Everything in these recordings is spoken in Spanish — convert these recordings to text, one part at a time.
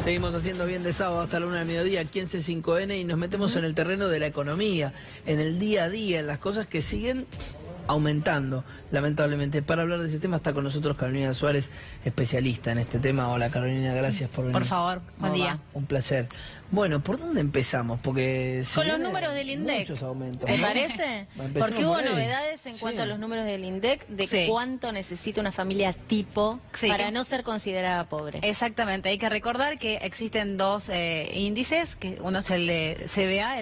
Seguimos haciendo bien de sábado hasta la 1 del mediodía aquí en C5N y nos metemos en el terreno de la economía, en el día a día, en las cosas que siguen aumentando, lamentablemente. Para hablar de ese tema está con nosotros Carolina Suárez, especialista en este tema. Hola Carolina, gracias por venir. Por favor, buen día. Un placer. Bueno, ¿por dónde empezamos? Porque con los números del INDEC. Muchos aumentos. ¿Me parece? Porque hubo novedades en cuanto a los números del INDEC de cuánto necesita una familia tipo para no ser considerada pobre. Exactamente, hay que recordar que existen dos índices, que uno es el de CBA,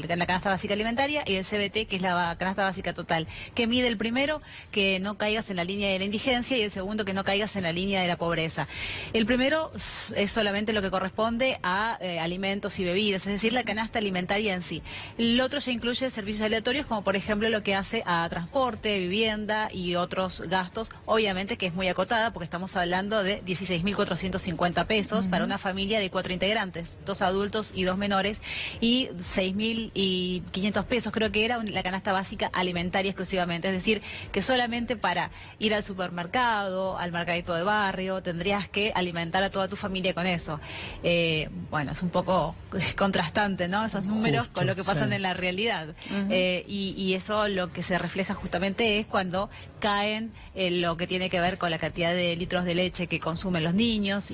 la canasta básica alimentaria, y el CBT, que es la canasta básica total, que mide el primero que no caigas en la línea de la indigencia y el segundo que no caigas en la línea de la pobreza. El primero es solamente lo que corresponde a alimentos y bebidas, es decir, la canasta alimentaria en sí. El otro ya incluye servicios aleatorios, como por ejemplo lo que hace a transporte, vivienda y otros gastos, obviamente que es muy acotada porque estamos hablando de 16.450 pesos para una familia de 4 integrantes, 2 adultos y 2 menores, y 6.500 pesos creo que era la canasta básica alimentaria exclusivamente, es decir, que solamente para ir al supermercado, al mercadito de barrio, tendrías que alimentar a toda tu familia con eso. Bueno, es un poco contrastante, ¿no? Esos números con lo que pasan en la realidad. Y eso lo que se refleja justamente es cuando caen lo que tiene que ver con la cantidad de litros de leche que consumen los niños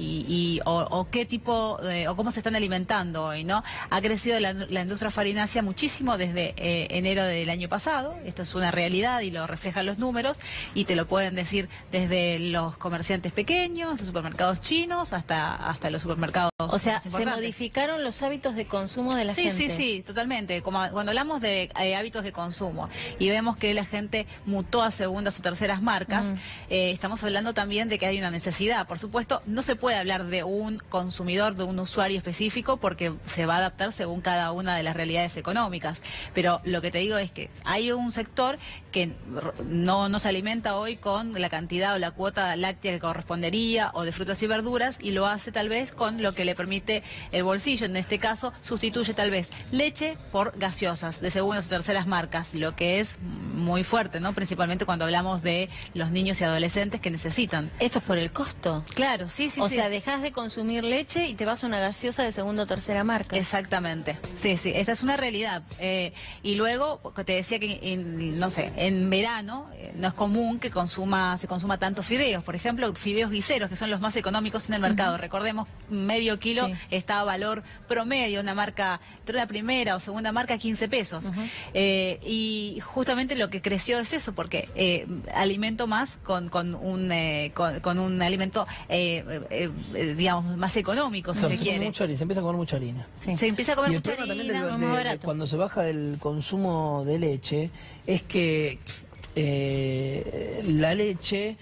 o qué tipo o cómo se están alimentando hoy, ¿no? Ha crecido la industria farinácea muchísimo desde enero del año pasado. Esto es una realidad y lo reflejan los números, y te lo pueden decir desde los comerciantes pequeños, los supermercados chinos, hasta los supermercados. O sea, se modificaron los hábitos de consumo de la gente. Sí, totalmente. Como cuando hablamos de hábitos de consumo y vemos que la gente mutó a segundas o terceras marcas, estamos hablando también de que hay una necesidad. Por supuesto, no se puede hablar de un consumidor, de un usuario específico, porque se va a adaptar según cada una de las realidades económicas. Pero lo que te digo es que hay un sector que no se alimenta hoy con la cantidad o la cuota láctea que correspondería, o de frutas y verduras, y lo hace tal vez con lo que le permite el bolsillo. En este caso, sustituye tal vez leche por gaseosas de segundas o terceras marcas, lo que es muy fuerte, ¿no? Principalmente cuando hablamos de los niños y adolescentes que necesitan. ¿Esto es por el costo? Claro, sí. O sea, dejas de consumir leche y te vas a una gaseosa de segunda o tercera marca. Exactamente. Sí, esta es una realidad. Y luego, te decía que, no sé, en verano no es común que se consuma tantos fideos. Por ejemplo, fideos guiseros, que son los más económicos en el mercado. Recordemos, medio kilo está a valor promedio, una marca, entre una primera o segunda marca, 15 pesos. Y justamente lo que creció es eso, porque alimento más con un alimento, digamos, más económico, si se quiere. Se empieza a comer mucha harina. Se empieza a comer mucha harina. Y el harina, problema también de cuando se baja del consumo de leche es que la leche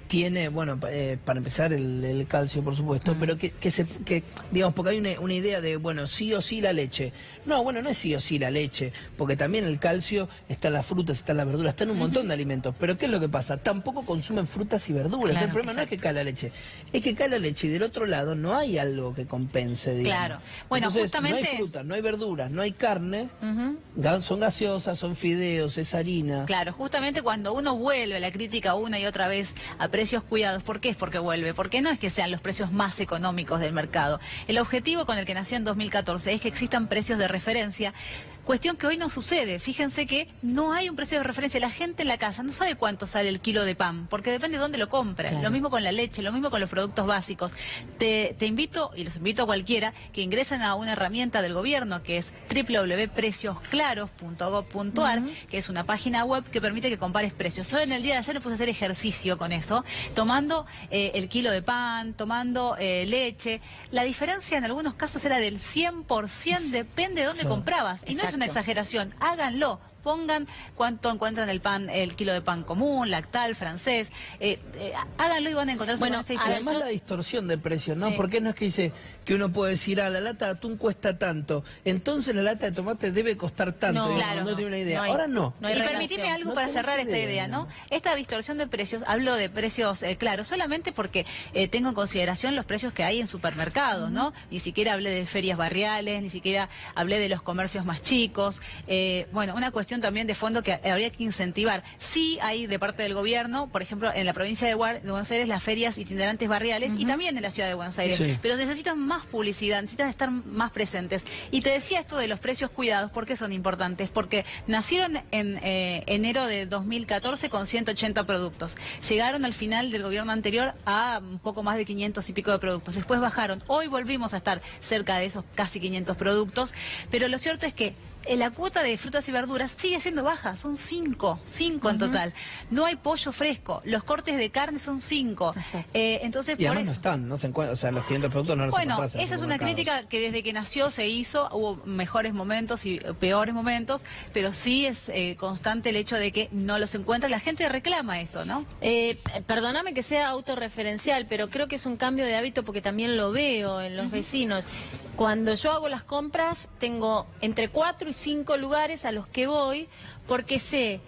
tiene, bueno, para empezar el calcio, por supuesto, pero que digamos, porque hay una idea de, bueno, sí o sí la leche. No, bueno, no es sí o sí la leche, porque también el calcio está en las frutas, está en las verduras, está en un montón de alimentos. Pero ¿qué es lo que pasa? Tampoco consumen frutas y verduras. Claro, el problema no es que cae la leche, es que cae la leche y del otro lado no hay algo que compense, digamos. Claro. Bueno, entonces, justamente no hay frutas, no hay verduras, no hay carnes, son gaseosas, son fideos, es harina. Claro, justamente cuando uno vuelve a la crítica una y otra vez a precios cuidados, ¿por qué es porque vuelve? Porque no es que sean los precios más económicos del mercado. El objetivo con el que nació en 2014 es que existan precios de referencia, cuestión que hoy no sucede. Fíjense que no hay un precio de referencia. La gente en la casa no sabe cuánto sale el kilo de pan, porque depende de dónde lo compra. Claro. Lo mismo con la leche, lo mismo con los productos básicos. Te invito, y los invito a cualquiera, que ingresen a una herramienta del gobierno que es www.preciosclaros.gov.ar, que es una página web que permite que compares precios. Hoy en el día de ayer me puse a hacer ejercicio con eso, tomando el kilo de pan, tomando leche. La diferencia en algunos casos era del 100%, depende de dónde comprabas. Y no es una exageración, háganlo. Pongan cuánto encuentran el kilo de pan común, lactal, francés, háganlo y van a encontrarse con esa diferencia. Además la distorsión de precios, ¿no? Porque no es que dice que uno puede decir, la lata de atún cuesta tanto, entonces la lata de tomate debe costar tanto. No, claro, no tiene una idea. Ahora no. Y permitime algo para cerrar esta idea, ¿no? Esta distorsión de precios, hablo de precios claros, solamente porque tengo en consideración los precios que hay en supermercados, ¿no? Ni siquiera hablé de ferias barriales, ni siquiera hablé de los comercios más chicos. Bueno, una cuestión cuestión también de fondo que habría que incentivar. Sí hay de parte del gobierno, por ejemplo, en la provincia de Buenos Aires, las ferias itinerantes barriales y también en la ciudad de Buenos Aires. Sí. Pero necesitan más publicidad, necesitan estar más presentes. Y te decía esto de los precios cuidados, ¿por qué son importantes? Porque nacieron en enero de 2014 con 180 productos. Llegaron al final del gobierno anterior a un poco más de 500 y pico de productos. Después bajaron. Hoy volvimos a estar cerca de esos casi 500 productos, pero lo cierto es que la cuota de frutas y verduras sigue siendo baja, son 5 en total. No hay pollo fresco, los cortes de carne son 5. Entonces, y además no están, no se encuentran, o sea, los 500 productos no los encuentran. Bueno, esa es una crítica que desde que nació se hizo, hubo mejores momentos y peores momentos, pero sí es constante el hecho de que no los encuentra. La gente reclama esto, ¿no? Perdóname que sea autorreferencial, pero creo que es un cambio de hábito porque también lo veo en los vecinos. Cuando yo hago las compras, tengo entre 4 y 5 lugares a los que voy, porque sé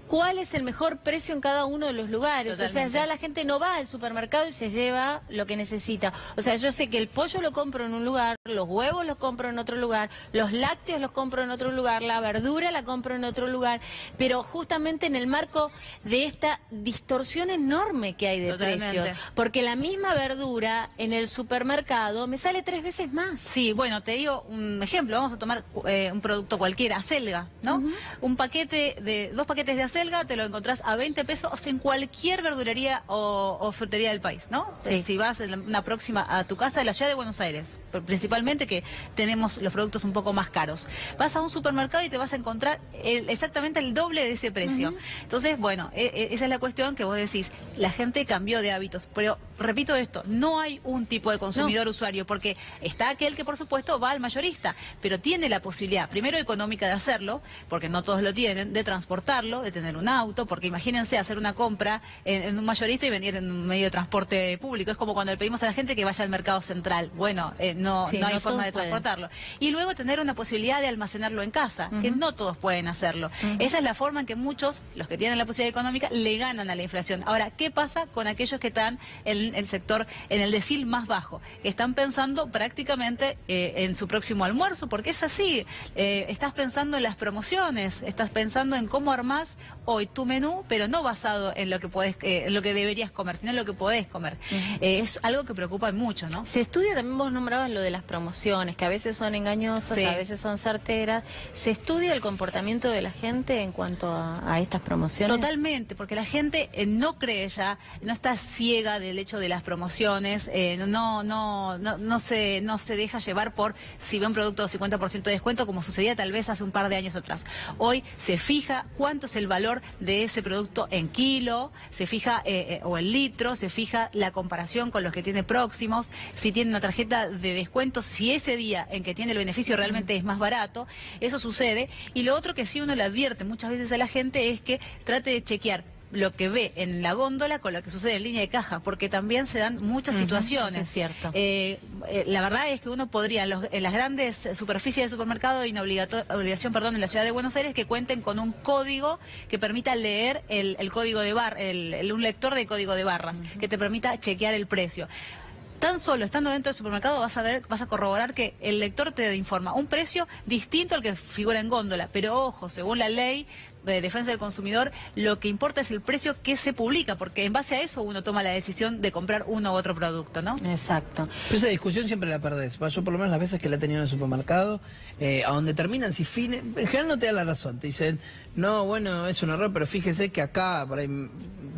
cuál es el mejor precio en cada uno de los lugares. Totalmente. O sea, ya la gente no va al supermercado y se lleva lo que necesita. O sea, yo sé que el pollo lo compro en un lugar, los huevos los compro en otro lugar, los lácteos los compro en otro lugar, la verdura la compro en otro lugar, pero justamente en el marco de esta distorsión enorme que hay de precios. Porque la misma verdura en el supermercado me sale 3 veces más. Sí, bueno, te digo un ejemplo. Vamos a tomar un producto cualquiera, acelga, ¿no? Un paquete de 2 paquetes de acelga te lo encontrás a 20 pesos en cualquier verdulería o frutería del país, ¿no? Sí. Si vas en una próxima a tu casa de la ciudad de Buenos Aires, principalmente que tenemos los productos un poco más caros. Vas a un supermercado y te vas a encontrar exactamente el doble de ese precio. Entonces, bueno, esa es la cuestión que vos decís. La gente cambió de hábitos, pero repito esto, no hay un tipo de consumidor usuario, porque está aquel que por supuesto va al mayorista, pero tiene la posibilidad, primero económica de hacerlo, porque no todos lo tienen, de transportarlo, de tener un auto, porque imagínense hacer una compra en un mayorista y venir en un medio de transporte público. Es como cuando le pedimos a la gente que vaya al mercado central. Bueno, no hay forma de transportarlo. Y luego tener una posibilidad de almacenarlo en casa, que no todos pueden hacerlo. Esa es la forma en que muchos, los que tienen la posibilidad económica, le ganan a la inflación. Ahora, ¿qué pasa con aquellos que están en el sector, en el decil más bajo? Que están pensando prácticamente en su próximo almuerzo, porque es así. Estás pensando en las promociones, estás pensando en cómo armás hoy tu menú, pero no basado en lo que podés, en lo que deberías comer, sino en lo que podés comer. Es algo que preocupa mucho, ¿no? Se estudia, también vos nombrabas lo de las promociones, que a veces son engañosas, a veces son certeras. ¿Se estudia el comportamiento de la gente en cuanto a estas promociones? Totalmente, porque la gente no cree ya, no está ciega del hecho de las promociones, no se deja llevar por si ve un producto de 50% de descuento, como sucedía tal vez hace un par de años atrás. Hoy se fija cuánto es el valor de ese producto en kilo, se fija, o en litro, se fija la comparación con los que tiene próximos, si tiene una tarjeta de descuentos, si ese día en que tiene el beneficio realmente es más barato, eso sucede. Y lo otro que sí uno le advierte muchas veces a la gente es que trate de chequear lo que ve en la góndola con lo que sucede en línea de caja, porque también se dan muchas situaciones. Eso es cierto. La verdad es que uno podría, en las grandes superficies de supermercado, hay una obligación, en la ciudad de Buenos Aires, que cuenten con un código que permita leer el código de un lector de código de barras, que te permita chequear el precio. Tan solo estando dentro del supermercado vas a corroborar que el lector te informa un precio distinto al que figura en góndola. Pero ojo, según la ley de defensa del consumidor, lo que importa es el precio que se publica, porque en base a eso uno toma la decisión de comprar uno u otro producto, ¿no? Exacto. Pero esa discusión siempre la perdés. Yo por lo menos las veces que la he tenido en el supermercado, a donde terminan, si fines, en general no te dan la razón. Te dicen, no, bueno, es un error, pero fíjese que acá, por ahí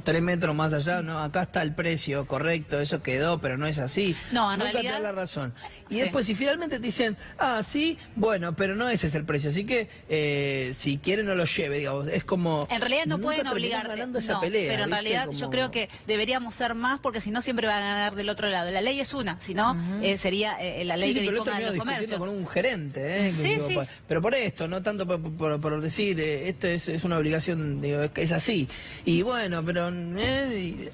3 metros más allá, no, acá está el precio correcto, eso quedó, pero no es así. No, en Nunca realidad... te dan la razón. Y después, si finalmente te dicen, sí, bueno, pero no ese es el precio, así que si quiere no lo lleve, digamos. Es como... En realidad no pueden obligarte, esa pelea, pero en realidad yo creo que deberíamos ser más, porque si no siempre van a ganar del otro lado. La ley es una, si no sería la ley que disponga de los comercios. Con un gerente, pero por esto, no tanto por decir, esto es una obligación, digo, es así. Y bueno, pero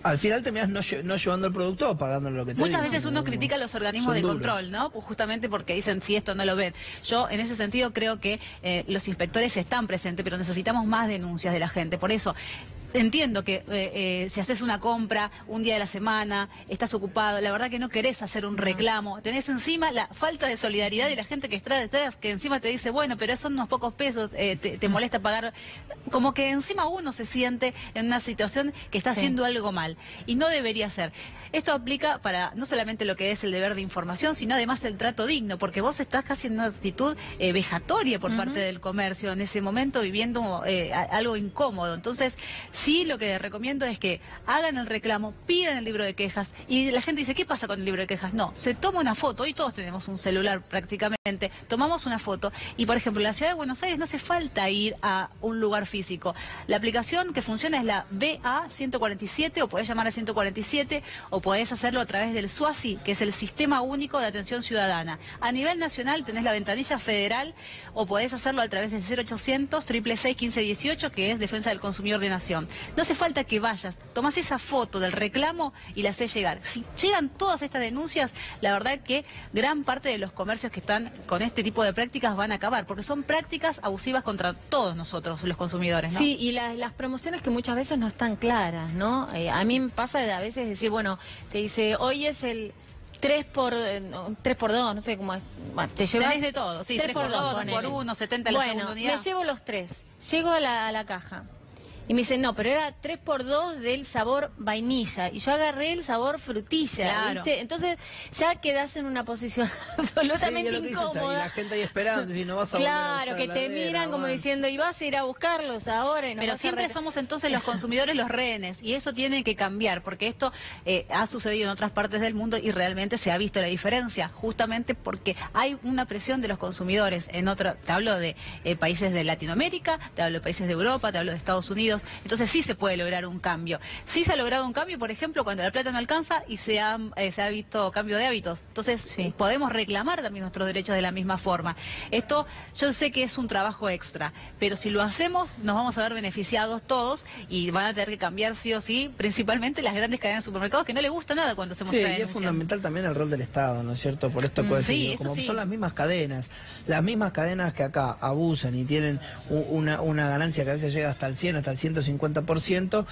al final terminás no llevando el producto o pagándole lo que te Muchas veces uno critica a los organismos de control, ¿no? Pues justamente porque dicen, si esto no lo ven. Yo, en ese sentido, creo que los inspectores están presentes, pero necesitamos más denuncias de la gente. Por eso, Entiendo que si haces una compra un día de la semana, estás ocupado, la verdad que no querés hacer un reclamo, tenés encima la falta de solidaridad de la gente que está detrás, que encima te dice, bueno, pero son unos pocos pesos, te molesta pagar, como que encima uno se siente en una situación que está haciendo algo mal, y no debería ser. Esto aplica para no solamente lo que es el deber de información, sino además el trato digno, porque vos estás casi en una actitud vejatoria por parte del comercio, en ese momento viviendo algo incómodo. Entonces, sí, lo que recomiendo es que hagan el reclamo, pidan el libro de quejas, y la gente dice, ¿qué pasa con el libro de quejas? No, se toma una foto, hoy todos tenemos un celular prácticamente, tomamos una foto, y por ejemplo, en la ciudad de Buenos Aires no hace falta ir a un lugar físico. La aplicación que funciona es la BA 147, o podés llamar a 147, o podés hacerlo a través del SUASI, que es el Sistema Único de Atención Ciudadana. A nivel nacional tenés la ventanilla federal, o podés hacerlo a través del 0800 666 1518, que es Defensa del Consumidor de Nación. No hace falta que vayas, tomás esa foto del reclamo y la haces llegar. Si llegan todas estas denuncias, la verdad que gran parte de los comercios que están con este tipo de prácticas van a acabar, porque son prácticas abusivas contra todos nosotros, los consumidores, ¿no? Sí, y las promociones que muchas veces no están claras, ¿no? A mí me pasa de a veces decir, bueno, te dice, hoy es el 3 por 2, no sé cómo es. Bueno, te llevas tenés de todo, sí, 3 por 2, por 1, 70 la segunda unidad. Me llevo los 3, llego a la caja. Y me dicen, no, pero era 3 por 2 del sabor vainilla. Y yo agarré el sabor frutilla, claro. ¿viste? Entonces ya quedás en una posición absolutamente incómoda. Y la gente ahí esperando, si no vas a claro, que te miran como diciendo, y vas a ir a buscarlos ahora. Y no pero vas siempre somos entonces los consumidores los rehenes. Y eso tiene que cambiar, porque esto ha sucedido en otras partes del mundo y realmente se ha visto la diferencia. Justamente porque hay una presión de los consumidores. Te hablo de países de Latinoamérica, te hablo de países de Europa, te hablo de Estados Unidos. Entonces sí se puede lograr un cambio. Sí se ha logrado un cambio, por ejemplo, cuando la plata no alcanza y se ha visto cambio de hábitos. Entonces podemos reclamar también nuestros derechos de la misma forma. Esto yo sé que es un trabajo extra, pero si lo hacemos nos vamos a ver beneficiados todos y van a tener que cambiar sí o sí, principalmente las grandes cadenas de supermercados que no les gusta nada cuando hacemos esta denuncia. Y es fundamental también el rol del Estado, ¿no es cierto? Por esto como son las mismas cadenas que acá abusan y tienen una ganancia que a veces llega hasta el 100, hasta el 150%,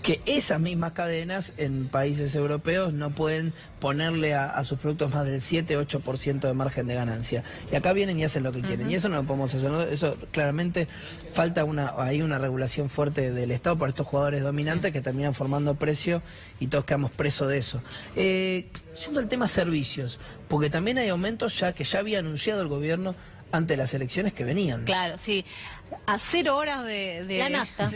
que esas mismas cadenas en países europeos no pueden ponerle a sus productos más del 7-8% de margen de ganancia. Y acá vienen y hacen lo que quieren. Y eso no lo podemos hacer, ¿no? Eso claramente falta una regulación fuerte del Estado para estos jugadores dominantes que terminan formando precio y todos quedamos presos de eso. Yendo al tema servicios, porque también hay aumentos que ya había anunciado el gobierno ante las elecciones que venían. Claro, sí. A 0 horas de la nafta.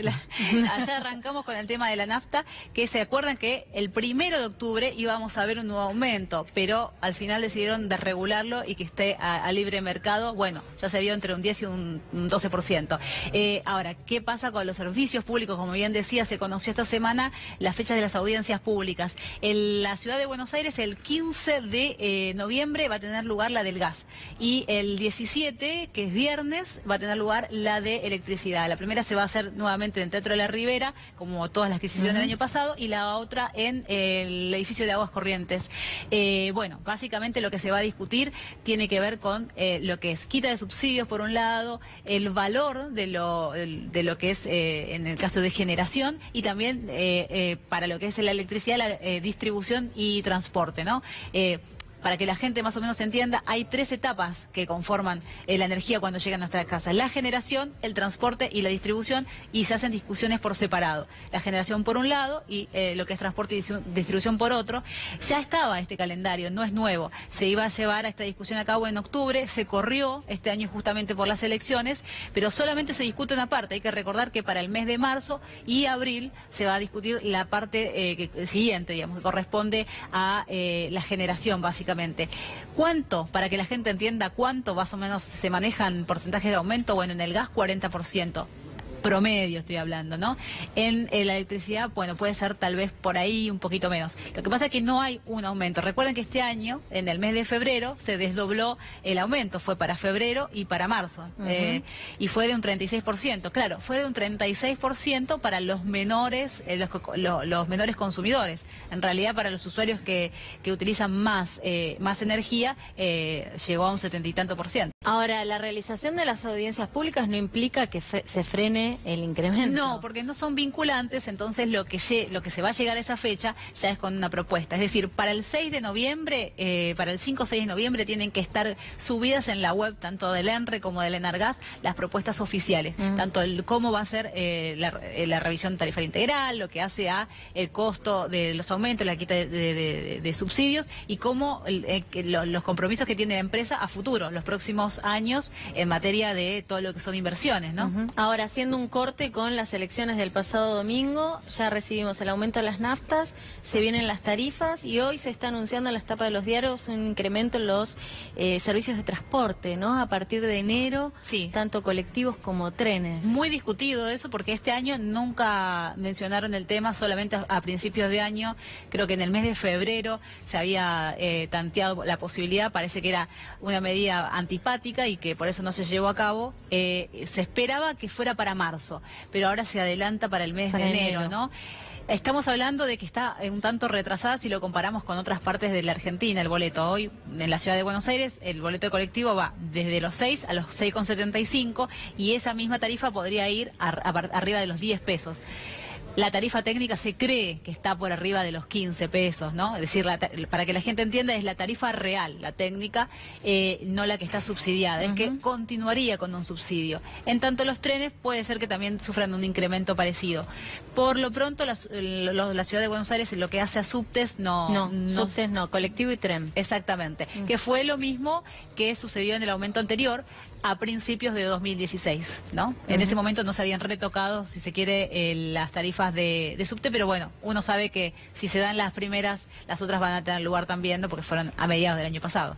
Allá arrancamos con el tema de la nafta, que se acuerdan que el 1 de octubre íbamos a ver un nuevo aumento, pero al final decidieron desregularlo y que esté a libre mercado. Bueno, ya se vio entre un 10 y un 12%. Ahora, ¿qué pasa con los servicios públicos? Como bien decía, se conoció esta semana las fechas de las audiencias públicas. En la ciudad de Buenos Aires, el 15 de noviembre va a tener lugar la del gas, y el 17, que es viernes, va a tener lugar la de electricidad. La primera se va a hacer nuevamente en Teatro de la Ribera, como todas las que se hicieron el año pasado, y la otra en el edificio de Aguas Corrientes. Bueno, básicamente lo que se va a discutir tiene que ver con lo que es quita de subsidios por un lado, el valor de lo que es en el caso de generación, y también para lo que es la electricidad, la distribución y transporte, ¿no? Para que la gente más o menos entienda, hay 3 etapas que conforman la energía cuando llega a nuestras casas: la generación, el transporte y la distribución, y se hacen discusiones por separado. La generación por un lado y lo que es transporte y distribución por otro. Ya estaba este calendario, no es nuevo. Se iba a llevar a esta discusión a cabo en octubre, se corrió este año justamente por las elecciones, pero solamente se discute una parte. Hay que recordar que para el mes de marzo y abril se va a discutir la parte siguiente, digamos, que corresponde a la generación, básicamente. ¿Cuánto? Para que la gente entienda cuánto más o menos se manejan porcentajes de aumento. Bueno, en el gas 40%. Promedio estoy hablando, ¿no? En la electricidad, bueno, puede ser tal vez por ahí un poquito menos. Lo que pasa es que no hay un aumento. Recuerden que este año, en el mes de febrero, se desdobló el aumento. Fue para febrero y para marzo. Y fue de un 36%. Claro, fue de un 36% para los menores, los menores consumidores. En realidad, para los usuarios que utilizan más energía, llegó a un 70 y tanto %. Ahora, la realización de las audiencias públicas no implica que se frene del incremento. No, porque no son vinculantes, entonces lo que se va a llegar a esa fecha ya es con una propuesta. Es decir, para el 6 de noviembre, para el 5 o 6 de noviembre tienen que estar subidas en la web, tanto del ENRE como del ENARGAS, las propuestas oficiales, tanto cómo va a ser la revisión tarifaria integral, lo que hace a el costo de los aumentos, la quita de subsidios y cómo los compromisos que tiene la empresa a futuro, los próximos años en materia de todo lo que son inversiones, ¿no? Ahora, haciendo un corte con las elecciones del pasado domingo, ya recibimos el aumento de las naftas, se vienen las tarifas y hoy se está anunciando en las tapas de los diarios un incremento en los servicios de transporte, ¿no? A partir de enero, sí, tanto colectivos como trenes. Muy discutido eso porque este año nunca mencionaron el tema, solamente a principios de año, creo que en el mes de febrero se había tanteado la posibilidad, parece que era una medida antipática y que por eso no se llevó a cabo. Se esperaba que fuera para marzo, pero ahora se adelanta para el mes de enero, ¿no? Estamos hablando de que está un tanto retrasada si lo comparamos con otras partes de la Argentina. El boleto hoy en la ciudad de Buenos Aires, el boleto de colectivo va desde los 6 a los 6,75 y esa misma tarifa podría ir arriba de los 10 pesos. La tarifa técnica se cree que está por arriba de los 15 pesos, ¿no? Es decir, para que la gente entienda, es la tarifa real, la técnica, no la que está subsidiada. Es que continuaría con un subsidio. En tanto, los trenes puede ser que también sufran un incremento parecido. Por lo pronto, la ciudad de Buenos Aires lo que hace a subtes no, subtes no, colectivo y tren. Exactamente, que fue lo mismo que sucedió en el aumento anterior, a principios de 2016, ¿no? En ese momento no se habían retocado, si se quiere, las tarifas de subte, pero bueno, uno sabe que si se dan las primeras, las otras van a tener lugar también, ¿no? Porque fueron a mediados del año pasado.